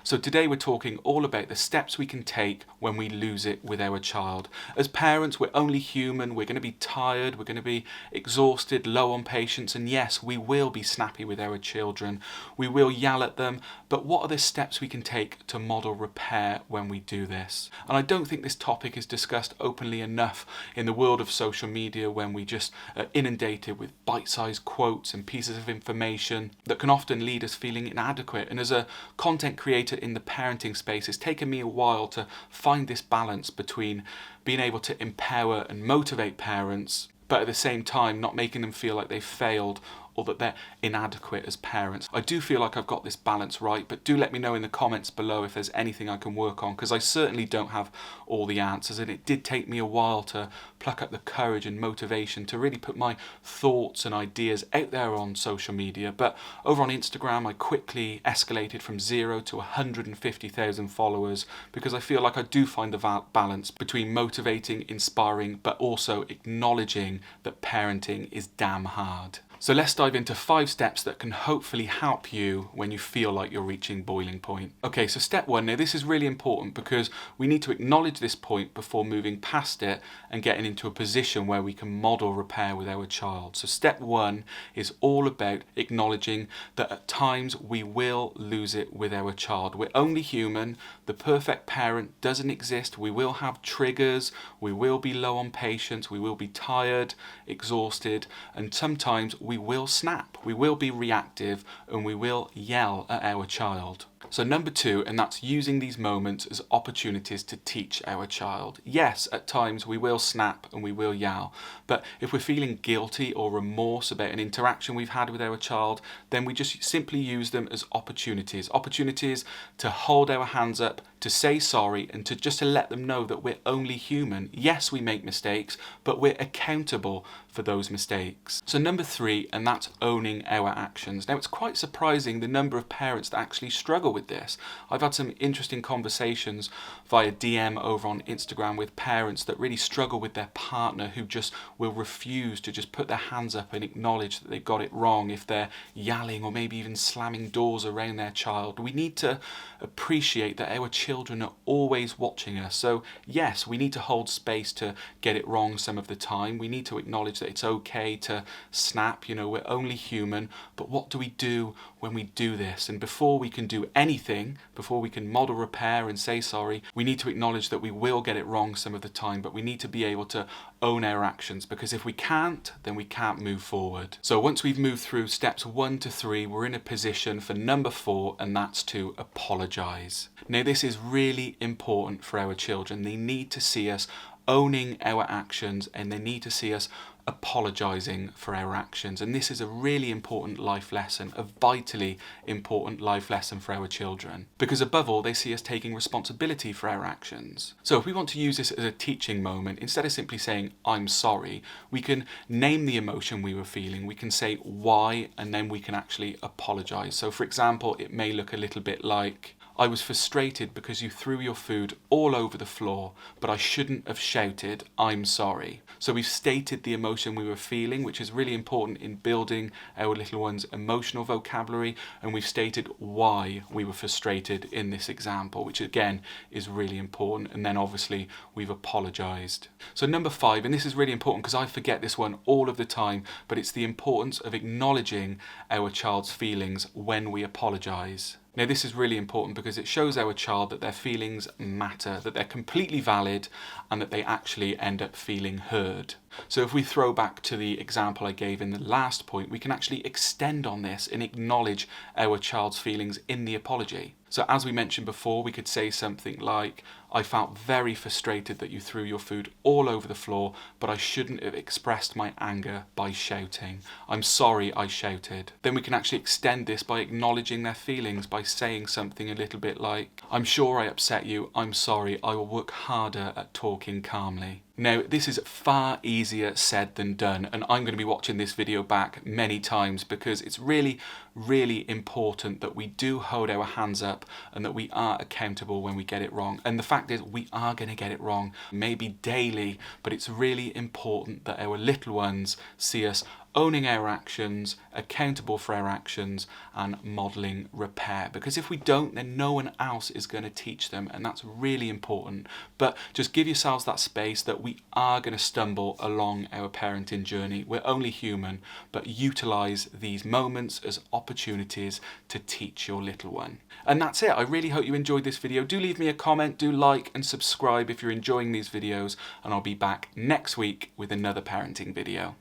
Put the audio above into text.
So today we're talking all about the steps we can take when we lose it with our child. As parents, we're only human, we're going to be tired, we're going to be exhausted, low on patience, and yes, we will be snappy with our children. We will yell at them, but what are the steps we can take to model repair when we do this? And I don't think this topic is discussed openly enough in the world of social media, when we just are inundated with bite-sized quotes and pieces of information that can often lead us feeling inadequate. And as a content creator in the parenting space, it's taken me a while to find this balance between being able to empower and motivate parents, but at the same time not making them feel like they've failed or that they're inadequate as parents. I do feel like I've got this balance right, but do let me know in the comments below if there's anything I can work on, because I certainly don't have all the answers, and it did take me a while to pluck up the courage and motivation to really put my thoughts and ideas out there on social media. But over on Instagram, I quickly escalated from 0 to 150,000 followers, because I feel like I do find the balance between motivating, inspiring, but also acknowledging that parenting is damn hard. So let's dive into 5 steps that can hopefully help you when you feel like you're reaching boiling point. Okay, so step 1, now this is really important because we need to acknowledge this point before moving past it and getting into a position where we can model repair with our child. So step 1 is all about acknowledging that at times we will lose it with our child. We're only human. The perfect parent doesn't exist. We will have triggers. We will be low on patience. We will be tired, exhausted, and sometimes we will snap, we will be reactive, and we will yell at our child. So number 2, and that's using these moments as opportunities to teach our child. Yes, at times we will snap and we will yell, but if we're feeling guilty or remorse about an interaction we've had with our child, then we just simply use them as opportunities to hold our hands up, to say sorry, and to let them know that we're only human. Yes, we make mistakes, but we're accountable for those mistakes. So number 3, and that's owning our actions. Now, it's quite surprising the number of parents that actually struggle with this. I've had some interesting conversations via DM over on Instagram with parents that really struggle with their partner, who just will refuse to just put their hands up and acknowledge that they've got it wrong if they're yelling or maybe even slamming doors around their child. We need to appreciate that our children are always watching us. So yes, we need to hold space to get it wrong some of the time. We need to acknowledge that it's okay to snap, we're only human, but what do we do when we do this? And before we can do anything, before we can model repair and say sorry, we need to acknowledge that we will get it wrong some of the time, but we need to be able to own our actions, because if we can't, then we can't move forward. So once we've moved through steps 1 to 3, we're in a position for number 4, and that's to apologize. Now, this is really important for our children. They need to see us owning our actions, and they need to see us apologizing for our actions. And this is a really important life lesson, a vitally important life lesson for our children, because above all, they see us taking responsibility for our actions. So if we want to use this as a teaching moment, instead of simply saying I'm sorry, we can name the emotion we were feeling, we can say why, and then we can actually apologize. So for example, it may look a little bit like, I was frustrated because you threw your food all over the floor, but I shouldn't have shouted, I'm sorry. So we've stated the emotion we were feeling, which is really important in building our little one's emotional vocabulary, and we've stated why we were frustrated in this example, which again is really important, and then obviously we've apologized. So number 5, and this is really important because I forget this one all of the time, but it's the importance of acknowledging our child's feelings when we apologize. Now, this is really important because it shows our child that their feelings matter, that they're completely valid, and that they actually end up feeling heard. So if we throw back to the example I gave in the last point, we can actually extend on this and acknowledge our child's feelings in the apology. So as we mentioned before, we could say something like, I felt very frustrated that you threw your food all over the floor, but I shouldn't have expressed my anger by shouting. I'm sorry I shouted. Then we can actually extend this by acknowledging their feelings by saying something a little bit like, I'm sure I upset you. I'm sorry. I will work harder at talking calmly. Now, this is far easier said than done, and I'm going to be watching this video back many times because it's really, really important that we do hold our hands up and that we are accountable when we get it wrong. And the fact is, we are going to get it wrong, maybe daily, but it's really important that our little ones see us owning our actions, accountable for our actions, and modelling repair. Because if we don't, then no one else is going to teach them, and that's really important. But just give yourselves that space that we are going to stumble along our parenting journey. We're only human, but utilise these moments as opportunities to teach your little one. And that's it. I really hope you enjoyed this video. Do leave me a comment, do like and subscribe if you're enjoying these videos, and I'll be back next week with another parenting video.